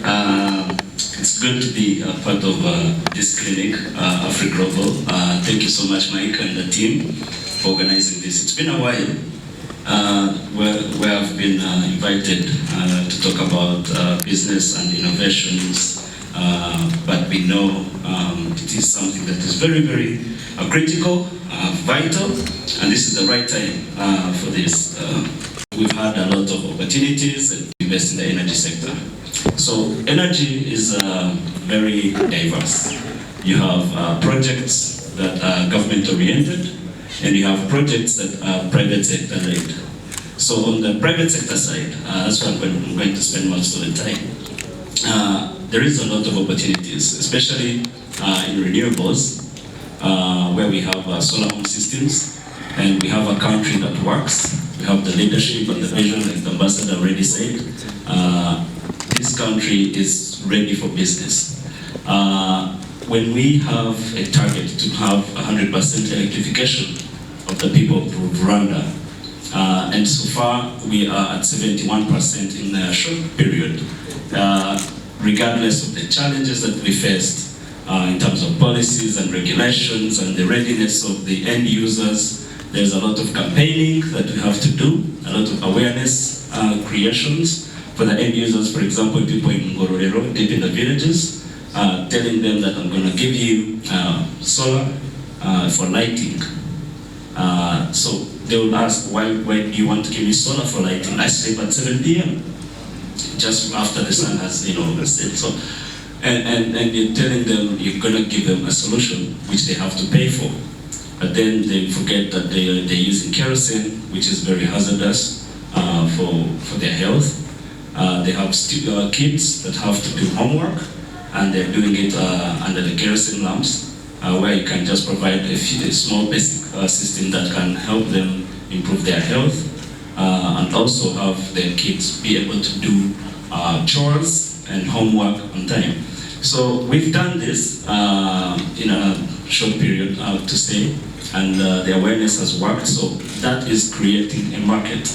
It's good to be a part of this clinic, AFRI-GLOBAL. Thank you so much, Mike and the team, for organizing this. It's been a while where I've been invited to talk about business and innovations, but we know it is something that is very, very critical, vital, and this is the right time for this. We've had a lot of opportunities to invest in the energy sector. So energy is very diverse. You have projects that are government-oriented, and you have projects that are private sector-led. So on the private sector side, that's where I'm going to spend most of the time. There is a lot of opportunities, especially in renewables, where we have solar home systems, and we have a country that works. We have the leadership and the vision, like the ambassador already said. This country is ready for business. When we have a target to have 100% electrification of the people of Rwanda, and so far we are at 71% in a short period, regardless of the challenges that we faced in terms of policies and regulations and the readiness of the end users. There's a lot of campaigning that we have to do, a lot of awareness creations for the end users. For example, people in Ngororero, deep in the villages, telling them that I'm going to give you solar for lighting. So they will ask, why do you want to give me solar for lighting? I sleep at 7 p.m. just after the sun has, set. So, and you're telling them you're going to give them a solution which they have to pay for. But then they forget that they're using kerosene, which is very hazardous for their health. They have kids that have to do homework, and they're doing it under the kerosene lamps, where you can just provide a small basic system that can help them improve their health, and also have their kids be able to do chores and homework on time. So we've done this in a short period, to say, and the awareness has worked. So that is creating a market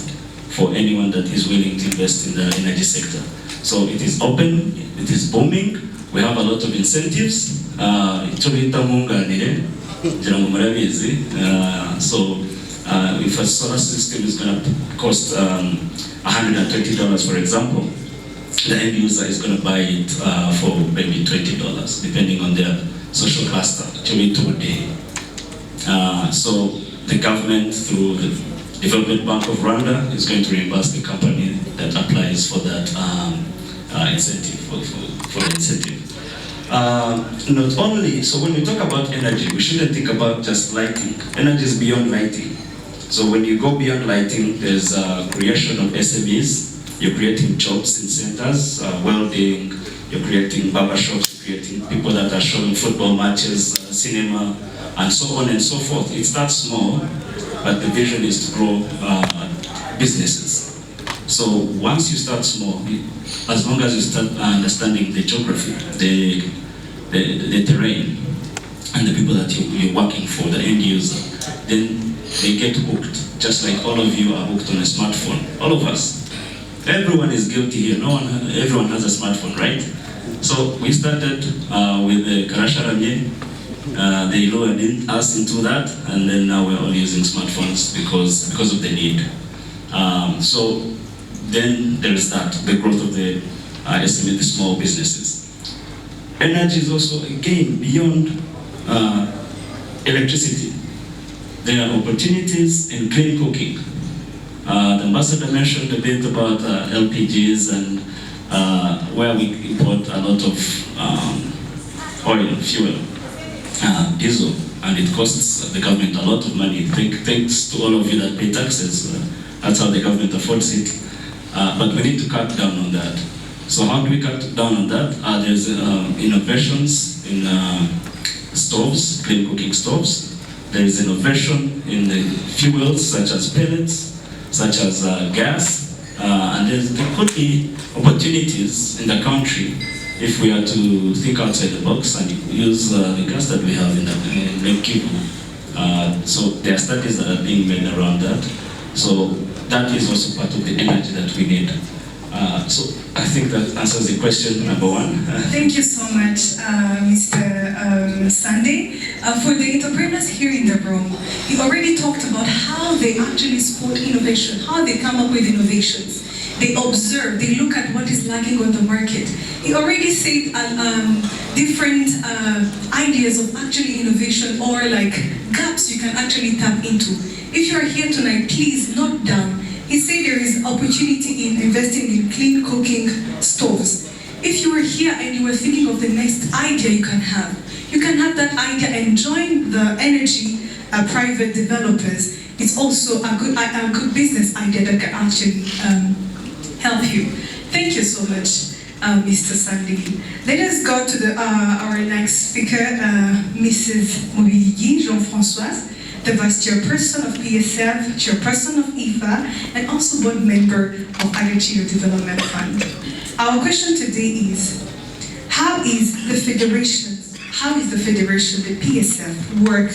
for anyone that is willing to invest in the energy sector. So it is open, it is booming. We have a lot of incentives. So if a solar system is going to cost $120, for example, the end user is going to buy it for maybe $20, depending on their social cluster. So the government, through the Development Bank of Rwanda, is going to reimburse the company that applies for that incentive, for the incentive. Not only, so when we talk about energy, we shouldn't think about just lighting. Energy is beyond lighting. So when you go beyond lighting, there's creation of SMEs. You're creating jobs in centers, welding, you're creating barber shops, you're creating people that are showing football matches, cinema, and so on and so forth. It starts small, but the vision is to grow businesses. So once you start small, as long as you start understanding the geography, the terrain, and the people that you're working for, the end user, then they get hooked, just like all of you are hooked on a smartphone. All of us. Everyone is guilty here. Everyone has a smartphone, right? So we started with the Karasharamye. They lured us into that, and then now we're all using smartphones because of the need. So then there is that, the growth of the SME, the small businesses. Energy is also, again, beyond electricity. There are opportunities in clean cooking. The ambassador mentioned a bit about LPGs and where we import a lot of oil, fuel, diesel, and it costs the government a lot of money. Thanks to all of you that pay taxes. That's how the government affords it. But we need to cut down on that. So how do we cut down on that? There's innovations in stoves, clean cooking stoves. There is innovation in the fuels such as pellets, such as gas, and there could be opportunities in the country if we are to think outside the box and use the gas that we have in Lake Kivu. So there are studies that are being made around that. So that is also part of the energy that we need. So I think that answers the question number one. Thank you so much, Mr. Sunday. For the entrepreneurs here in the room, you already talked about how they actually support innovation, how they come up with innovations. They observe, they look at what is lacking on the market. He already said different ideas of actually innovation or like gaps you can actually tap into. If you are here tonight, please note down. He said there is opportunity in investing in clean cooking stoves. If you were here and you were thinking of the next idea you can have that idea and join the energy private developers. It's also a good business idea that can actually help you. Thank you so much, Mr. Sandy. Let us go to our next speaker, Mrs. Mobiligi Jean-Françoise, the Vice Chairperson of PSF, Chairperson of IFA, and also Board Member of Agriculture Development Fund. Our question today is, how is the Federation, the PSF, work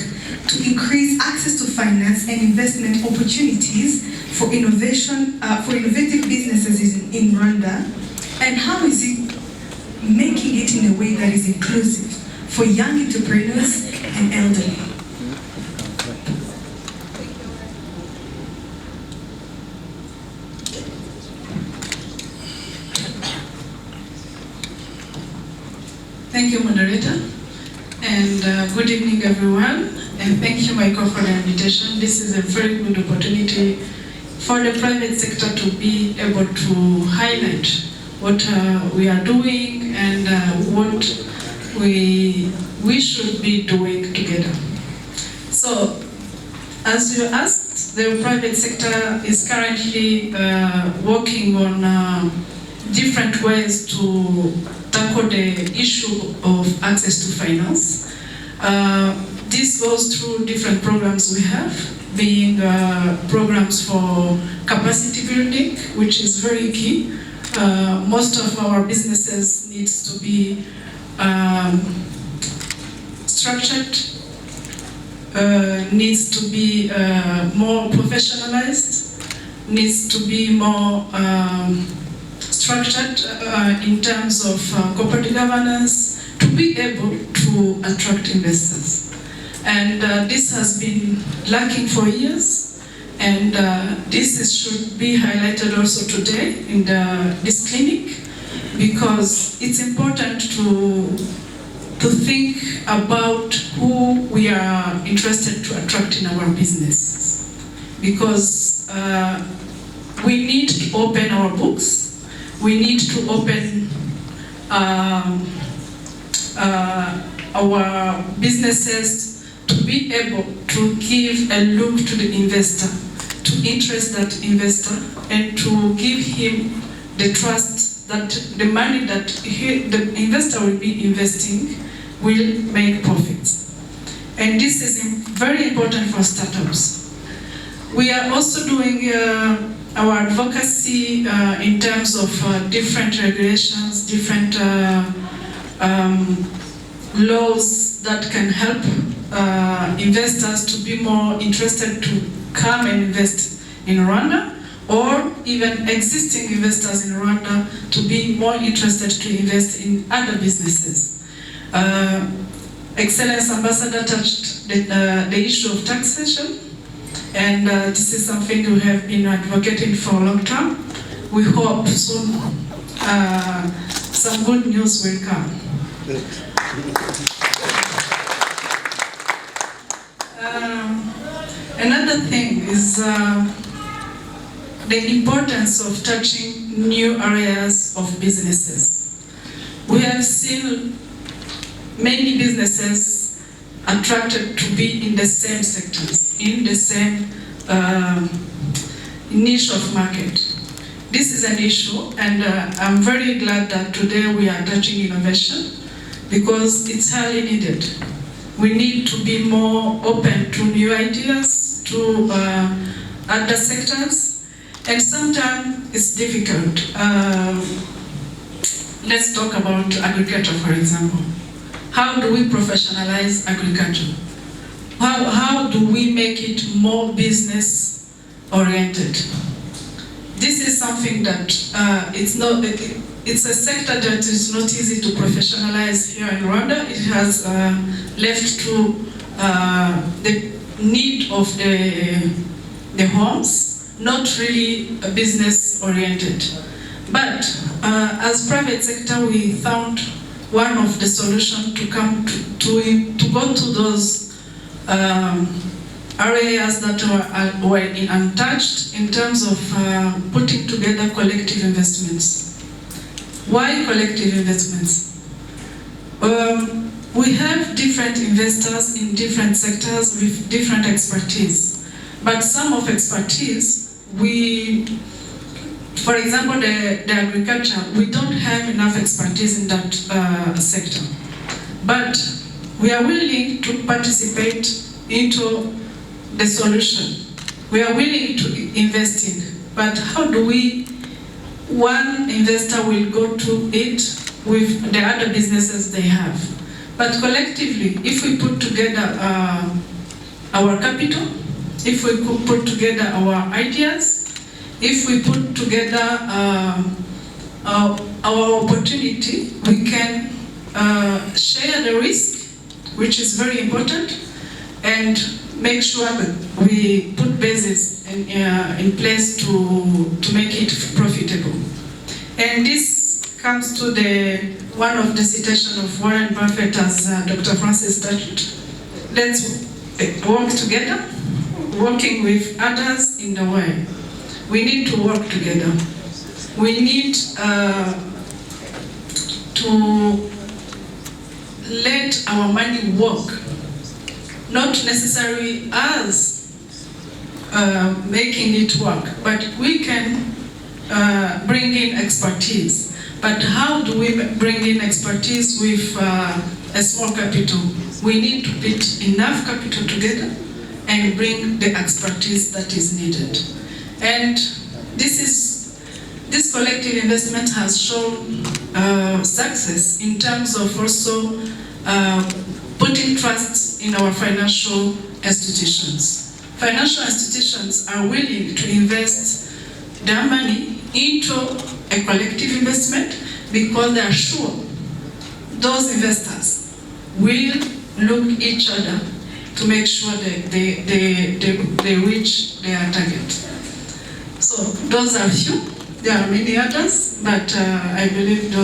to increase access to finance and investment opportunities for innovation, for innovative businesses in Rwanda, and how is it making it in a way that is inclusive for young entrepreneurs and elderly? Thank you, moderator, and good evening, everyone. And thank you, Michael, for the invitation. This is a very good opportunity for the private sector to be able to highlight what we are doing and what we should be doing together. So, as you asked, the private sector is currently working on different ways to tackle the issue of access to finance. This goes through different programs we have, being programs for capacity building, which is very key. Most of our businesses needs to be structured, needs to be more professionalized, needs to be more structured in terms of corporate governance to be able to attract investors. And this has been lacking for years, and this should be highlighted also today in this clinic, because it's important to think about who we are interested to attract in our business, because we need to open our books, we need to open our businesses to be able to give a look to the investor, to interest that investor, and to give him the trust that the money that the investor will be investing will make profits. And this is very important for startups. We are also doing our advocacy in terms of different regulations, different laws that can help investors to be more interested to come and invest in Rwanda, or even existing investors in Rwanda to be more interested to invest in other businesses. Excellence Ambassador touched the issue of taxation, and this is something we have been advocating for a long time. We hope soon some good news will come. Another thing is the importance of touching new areas of businesses. We have seen many businesses attracted to be in the same sectors, in the same niche of market. This is an issue, and I'm very glad that today we are touching innovation, because it's highly needed. We need to be more open to new ideas, to other sectors, and sometimes it's difficult. Let's talk about agriculture, for example. How do we professionalize agriculture? How do we make it more business-oriented? this is something that it's a sector that is not easy to professionalize here in Rwanda. It has left to the need of the homes, not really business oriented. But as private sector, we found one of the solutions to come to go to those areas that were untouched in terms of putting together collective investments. Why collective investments? We have different investors in different sectors with different expertise. But some of expertise, for example, the agriculture, we don't have enough expertise in that sector. But we are willing to participate into the solution. We are willing to invest in. But how do one investor will go to it with the other businesses they have. But collectively, if we put together our capital, if we put together our ideas, if we put together our opportunity, we can share the risk, which is very important, and make sure that we put bases in place to make it profitable. And this comes to one of the citation of Warren Buffett as Dr. Francis started. Let's work together, working with others in the way. We need to work together. We need to let our money work, not necessarily us making it work, but we can bring in expertise. But how do we bring in expertise with a small capital? We need to put enough capital together and bring the expertise that is needed. And this collective investment has shown success in terms of also putting trust in our financial institutions. Financial institutions are willing to invest their money into a collective investment because they are sure those investors will look each other to make sure that they reach their target. So those are few. There are many others, but I believe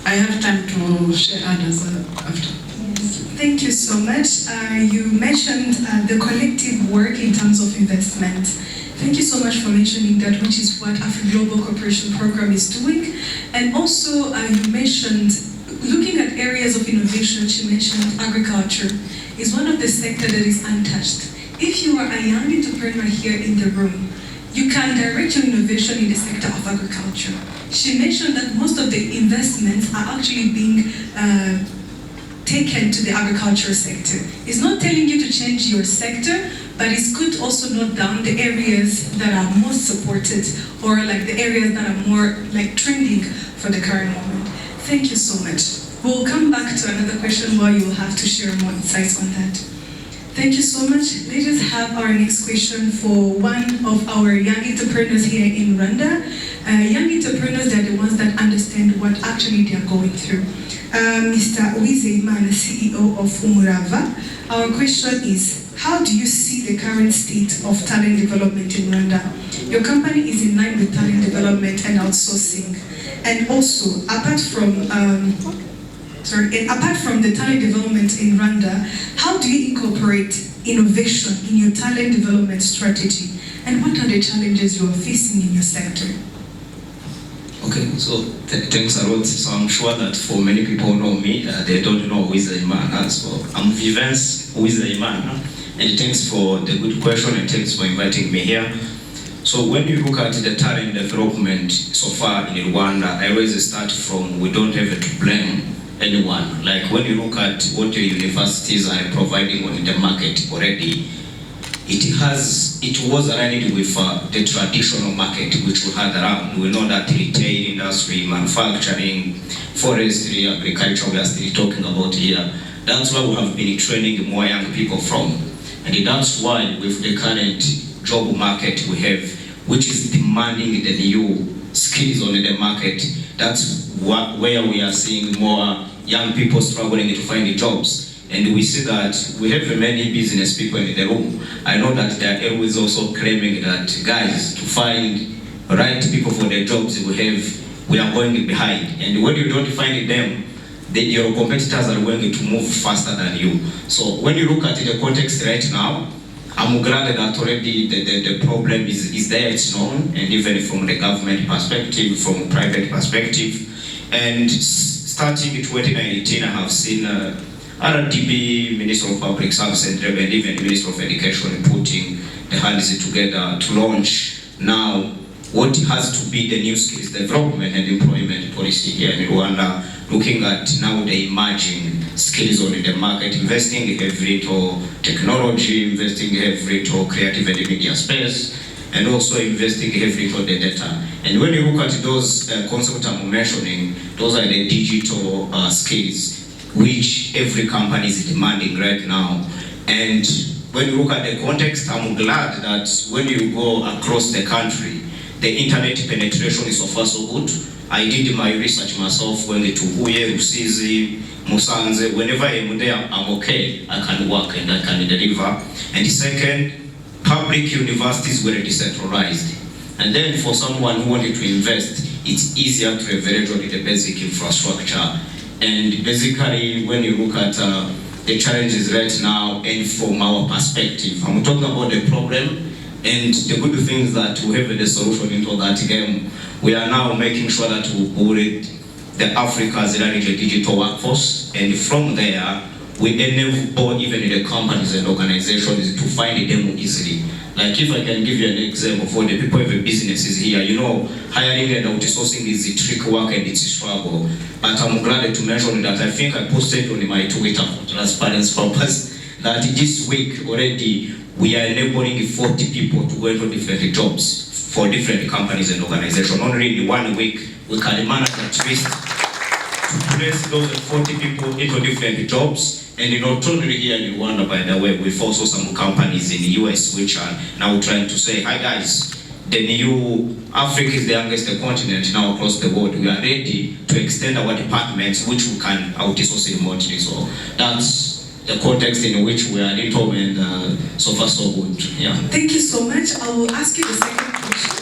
I have time to share others after. Thank you so much. You mentioned the collective work in terms of investment. Thank you so much for mentioning that, which is what AFRI-GLOBAL Cooperation Program is doing. And also you mentioned, looking at areas of innovation, you mentioned agriculture is one of the sectors that is untouched. If you are a young entrepreneur here in the room, you can direct your innovation in the sector of agriculture. She mentioned that most of the investments are actually being taken to the agriculture sector. It's not telling you to change your sector, but it's good to also note down the areas that are most supported, or like the areas that are more like trending for the current moment. Thank you so much. We'll come back to another question where you will have to share more insights on that. Thank you so much. Let us have our next question for one of our young entrepreneurs here in Rwanda. Young entrepreneurs, they're the ones that understand what actually they are going through. Mr. Uwizeyimana, CEO of Umurava, our question is, how do you see the current state of talent development in Rwanda? Your company is in line with talent development and outsourcing. And also, apart from the talent development in Rwanda, how do you incorporate innovation in your talent development strategy? And what are the challenges you are facing in your sector? Okay, so thanks a lot. So I'm sure that for many people who know me, they don't know Uwizeyimana. So I'm Vivens Uwizeyimana, and thanks for the good question and thanks for inviting me here. So when you look at the talent development so far in Rwanda, I always start from we don't have to blame anyone. Like when you look at what your universities are providing on the market already, it was aligned with the traditional market which we had around. We know that retail industry, manufacturing, forestry, agriculture, we are still talking about here. That's why we have been training more young people from. And that's why with the current job market we have, which is demanding the new skills on the market. That's where we are seeing more young people struggling to find jobs. And we see that we have many business people in the room. I know that they are always also claiming that, guys, to find right people for the jobs we are going behind. And when you don't find them, your competitors are going to move faster than you. So when you look at the context right now, I'm glad that already the problem is there, it's known, and even from the government perspective, from private perspective. And starting in 2019, I have seen RDB, Minister of Public Service and even Minister of Education putting the hands together to launch now what has to be the new skills development and employment policy here in Rwanda, looking at now the emerging skills on the market, investing heavily into technology, investing heavily into creative and media space, and also investing heavily into the data. And when you look at those concepts I'm mentioning, those are the digital skills which every company is demanding right now. And when you look at the context, I'm glad that when you go across the country, the internet penetration is so far so good. I did my research myself, when to Huye, Rusizi, Musanze, whenever I'm there, I'm okay. I can work and I can deliver. And second, public universities were decentralized. And then for someone who wanted to invest, it's easier to leverage on the basic infrastructure. And basically, when you look at the challenges right now, and from our perspective, I'm talking about the problem and the good things that we have the solution into that game. We are now making sure that we build the Africa's largest digital workforce, and from there, we enable even the companies and organizations to find them easily. Like if I can give you an example for the people who have businesses here, you know, hiring and outsourcing is a trick work and it's a struggle. But I'm glad to mention that I think I posted on my Twitter for transparency purpose that this week already we are enabling 40 people to go into different jobs for different companies and organizations. Only in 1 week we can manage at least to place those 40 people into different jobs. And not only here in Rwanda, by the way, we've also some companies in the US which are now trying to say, hi guys, the new Africa is the youngest continent now across the world. We are ready to extend our departments which we can outsource remotely. So that's the context in which we are into, and so far so good. Yeah. Thank you so much. I will ask you the second question.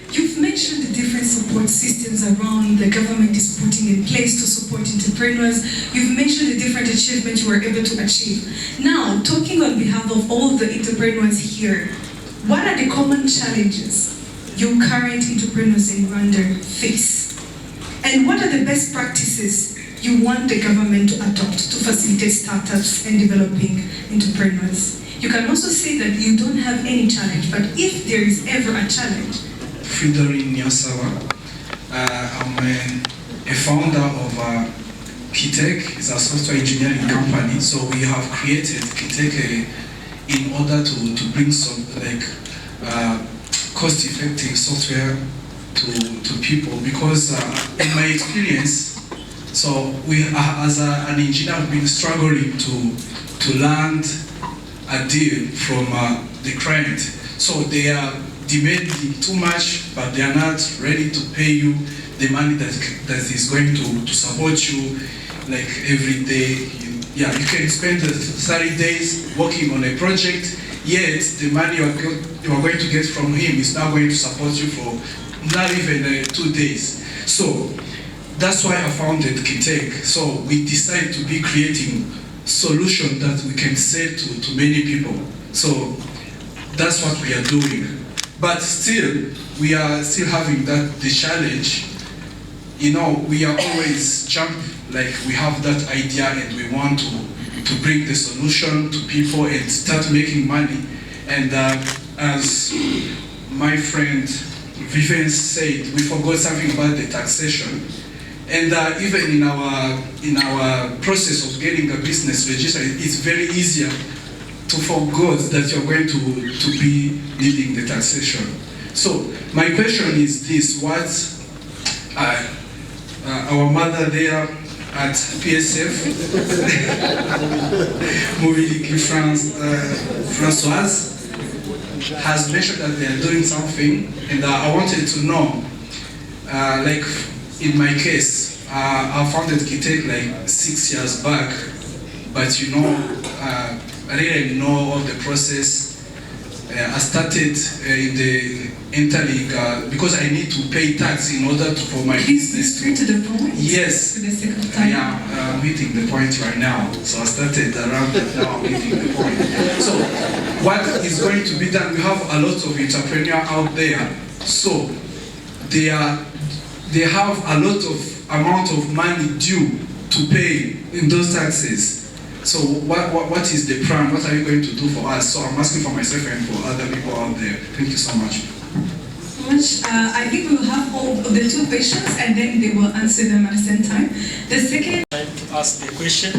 You've mentioned the different support systems around the government is putting in place to support entrepreneurs. You've mentioned the different achievements you were able to achieve. Now, talking on behalf of all the entrepreneurs here, what are the common challenges your current entrepreneurs in Rwanda face? And what are the best practices you want the government to adopt to facilitate startups and developing entrepreneurs? You can also say that you don't have any challenge, but if there is ever a challenge. Fridorin Nyasawa. I'm a founder of Kitech. It's a software engineering company. So we have created Kitech in order to bring some cost-effective software to people, because in my experience, so we as an engineer have been struggling to land a deal from the client. So they are demanding too much, but they are not ready to pay you the money that is going to support you, like every day. You can spend 30 days working on a project, yet the money you are going to get from him is not going to support you for not even 2 days. So that's why I founded Kitech. So we decided to be creating solutions that we can sell to many people. So that's what we are doing. But still, we are still having the challenge. You know, we are always like we have that idea and we want to bring the solution to people and start making money. And as my friend Vivian said, we forgot something about the taxation. And even in our process of getting a business registered, it's very easier to forget that you're going to be needing the taxation. So my question is this: what our mother there at PSF, Mobility France, Françoise, has mentioned that they are doing something, and I wanted to know, like in my case, I founded Kitech like 6 years back, but you know, I didn't know all the process. I started in the interleague because I need to pay tax in order for my business. Straight to the point. Yes. For the sake of time. Yeah, I'm hitting the point right now. So I started around that, now I'm hitting the point. So what is going to be done? We have a lot of entrepreneurs out there. So they have a lot of amount of money due to pay in those taxes. So what is the plan? What are you going to do for us? So I'm asking for myself and for other people out there. Thank you so much. I think we will have all of the two questions and then they will answer them at the same time. The second... I'd like to ask the question.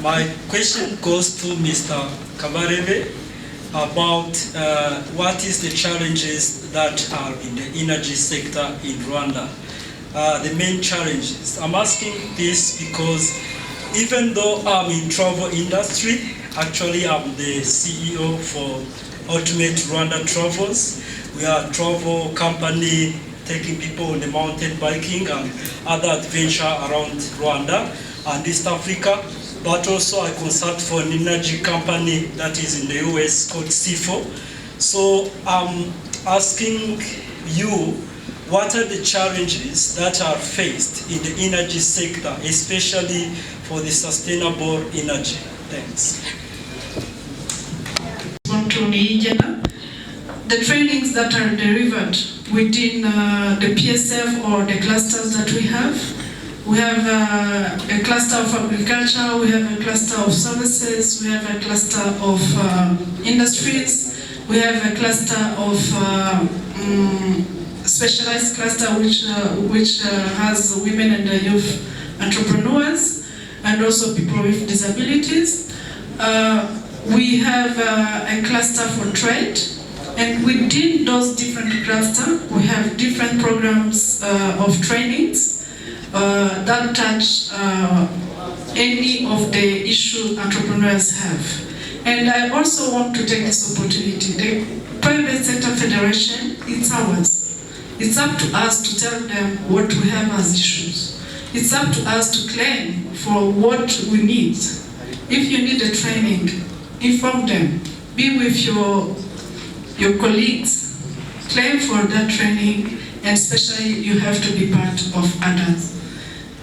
My question goes to Mr. Kabarebe about what is the challenges that are in the energy sector in Rwanda. The main challenges. I'm asking this because even though I'm in travel industry, actually I'm the CEO for Ultimate Rwanda Travels. We are a travel company taking people on the mountain biking and other adventure around Rwanda and East Africa. But also I consult for an energy company that is in the US called CIFO. So I'm asking you, what are the challenges that are faced in the energy sector, especially for the sustainable energy? Thanks. The trainings that are delivered within the PSF or the clusters that we have. We have a cluster of agriculture, we have a cluster of services, we have a cluster of industries, we have a cluster of specialized cluster which has women and youth entrepreneurs and also people with disabilities. We have a cluster for trade, and within those different clusters we have different programs of trainings that touch any of the issues entrepreneurs have. And I also want to take this opportunity. The Private Sector Federation, it's ours. It's up to us to tell them what we have as issues. It's up to us to claim for what we need. If you need a training, inform them. Be with your colleagues. Claim for that training, and especially you have to be part of others.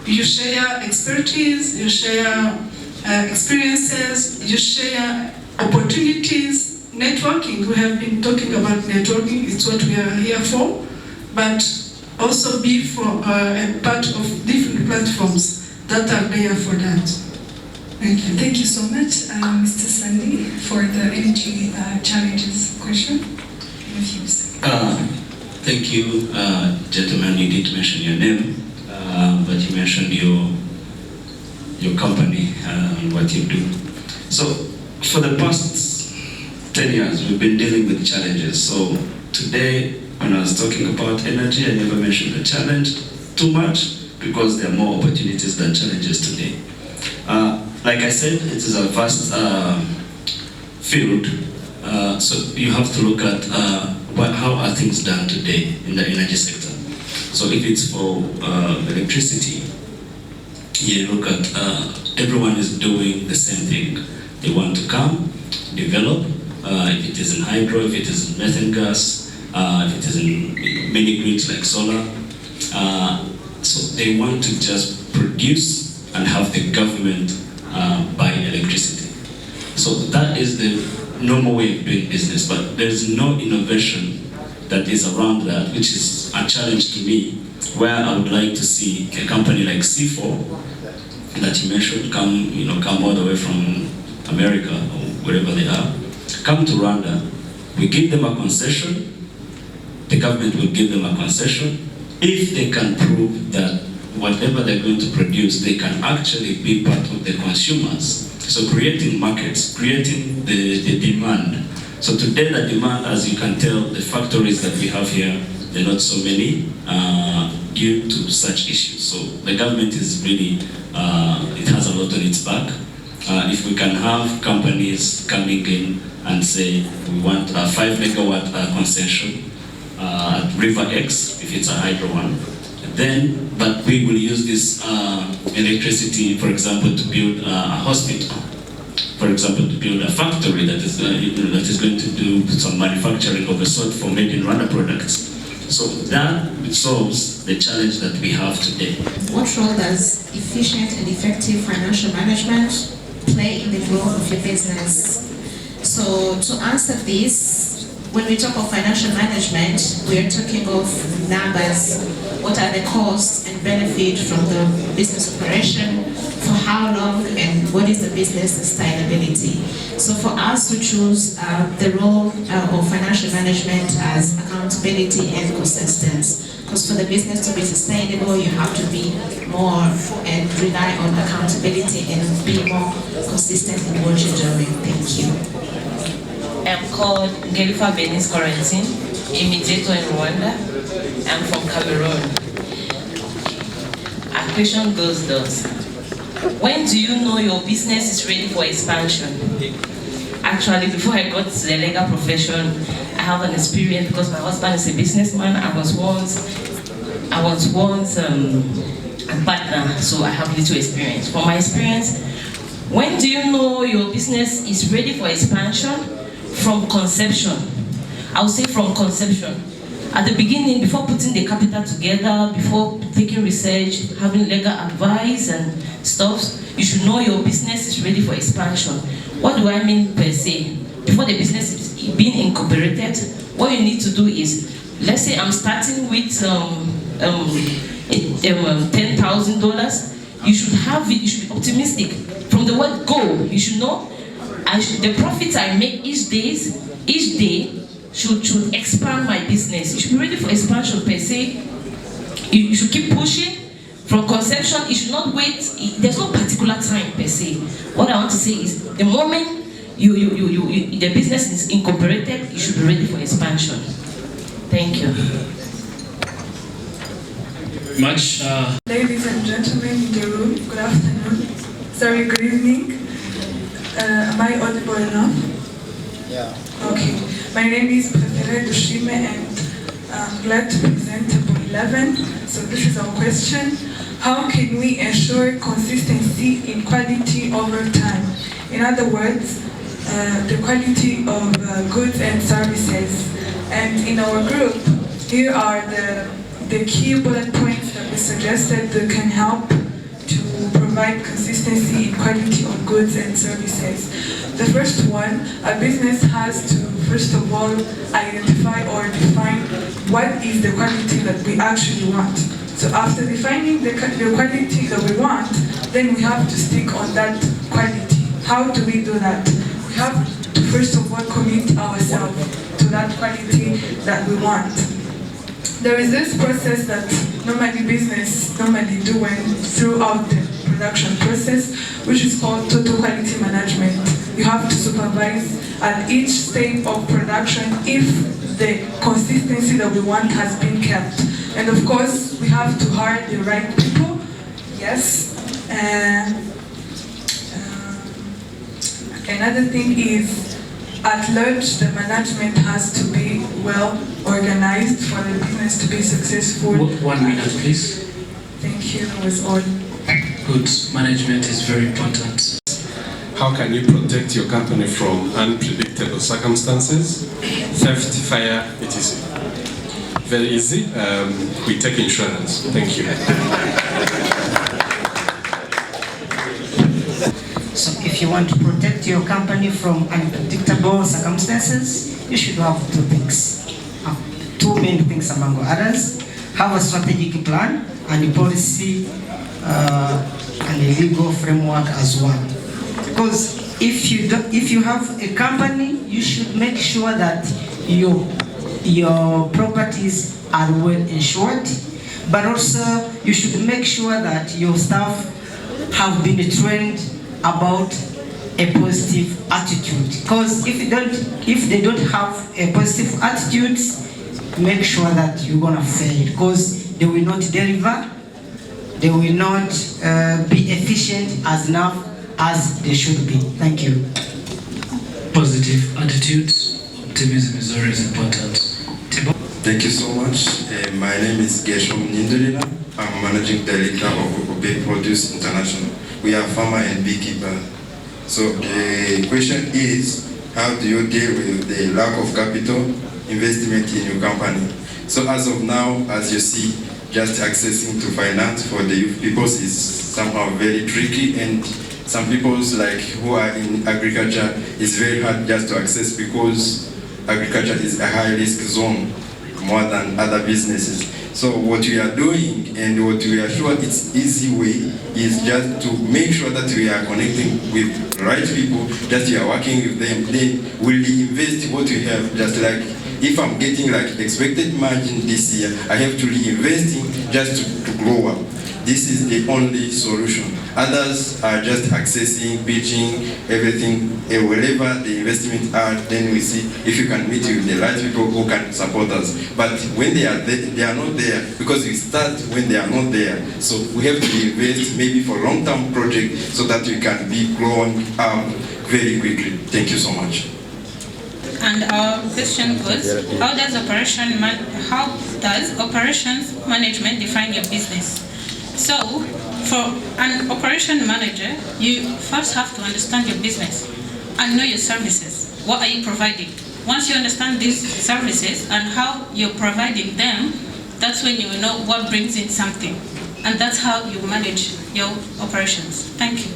You share expertise, you share experiences, you share opportunities, networking. We have been talking about networking, it's what we are here for, but also be for a part of different platforms that are there for that. Thank you. Thank you so much, Mr. Sandy, for the energy challenges question. Thank you, gentlemen. You didn't mention your name, but you mentioned your company and what you do. So, for the past 10 years, we've been dealing with challenges. So, today, when I was talking about energy, I never mentioned the challenge too much because there are more opportunities than challenges today. Like I said, it is a vast field, so you have to look at how are things done today in the energy sector. So if it's for electricity, you look at everyone is doing the same thing. They want to come, develop, if it is in hydro, if it is in methane gas, if it is in mini grids like solar. So they want to just produce and have the government buy electricity. So that is the normal way of doing business, but there is no innovation that is around that, which is a challenge to me, where I would like to see a company like C4 that you mentioned come all the way from America or wherever they are, come to Rwanda. We give them a concession, the government will give them a concession, if they can prove that whatever they're going to produce, they can actually be part of the consumers. So creating markets, creating the demand. So today the demand, as you can tell, the factories that we have here, they're not so many due to such issues. So the government is really, it has a lot on its back. If we can have companies coming in and say we want a 5 megawatt concession at River X, if it's a hydro one, then, but we will use this electricity, for example, to build a hospital, for example, to build a factory that is going to do some manufacturing of a sort for made in Rwanda products. So that solves the challenge that we have today. What role does efficient and effective financial management play in the growth of your business? So to answer this, when we talk of financial management, we are talking of numbers. What are the costs and benefits from the business operation, for how long, and what is the business sustainability? So for us to choose the role of financial management as accountability and consistency, because for the business to be sustainable, you have to be more and rely on accountability and be more consistent in what you're doing. Thank you. I'm called Ngelifa Benis Corentin, imitator in Rwanda. I'm from Cameroon. Our question goes thus. When do you know your business is ready for expansion? Actually, before I got to the legal profession, I have an experience because my husband is a businessman. I was once a partner, so I have little experience. From my experience, when do you know your business is ready for expansion? From conception. I would say from conception. At the beginning, before putting the capital together, before taking research, having legal advice and stuff, you should know your business is ready for expansion. What do I mean per se? Before the business is being incorporated, what you need to do is, let's say I'm starting with $10,000, you should have it, you should be optimistic. From the word go, you should know the profits I make each day should expand my business. You should be ready for expansion per se. You should keep pushing. From conception, you should not wait. There's no particular time per se. What I want to say is, the moment the business is incorporated, you should be ready for expansion. Thank you. Much. Ladies and gentlemen in the room, good afternoon. Sorry, good evening. Am I audible enough? Yeah. Okay. My name is Pretere Dushime and I'm glad to present table 11. So this is our question. How can we ensure consistency in quality over time? In other words, the quality of goods and services. And in our group, here are the key bullet points that we suggested that can help to provide consistency in quality of goods and services. The first one, a business has to first of all identify or define what is the quality that we actually want. So after defining the quality that we want, then we have to stick on that quality. How do we do that? We have to first of all commit ourselves to that quality that we want. There is this process that business normally doing throughout the production process, which is called total quality management. You have to supervise at each step of production if the consistency that we want has been kept. And of course, we have to hire the right people, yes. Another thing is, at large, the management has to be well organized for the business to be successful. 1 minute, please. Thank you, that was all. Good management is very important. How can you protect your company from unpredictable circumstances, theft, fire, etc.? Very easy. We take insurance. Thank you. So if you want to protect your company from unpredictable circumstances, you should have two things. Two main things among others. Have a strategic plan and a policy and a legal framework as well. Because if you have a company, you should make sure that your properties are well insured, but also you should make sure that your staff have been trained about a positive attitude. Because if they don't have a positive attitude, make sure that you're gonna fail, because they will not deliver, they will not be efficient as enough as they should be. Thank you. Positive attitude, optimism is always important. Thank you so much. My name is Gershom Nindolila. I'm Managing Director of Obey Produce International. We are farmer and beekeeper. So the question is, how do you deal with the lack of capital investment in your company? So as of now, as you see, just accessing to finance for the youth people is somehow very tricky, and some people's like who are in agriculture is very hard just to access because agriculture is a high risk zone more than other businesses. So what we are doing and what we are sure it's easy way is just to make sure that we are connecting with right people, that we are working with them, then we'll reinvest what we have. Just like if I'm getting like expected margin this year, I have to reinvest in just to grow up. This is the only solution. Others are just accessing, pitching, everything, wherever the investment are, then we see if you can meet with the right people who can support us. But when they are there, they are not there because we start when they are not there. So we have to invest maybe for long-term project so that we can be growing up very quickly. Thank you so much. And our question goes, how does operations management define your business? So, for an operation manager, you first have to understand your business and know your services. What are you providing? Once you understand these services and how you're providing them, that's when you will know what brings in something. And that's how you manage your operations. Thank you.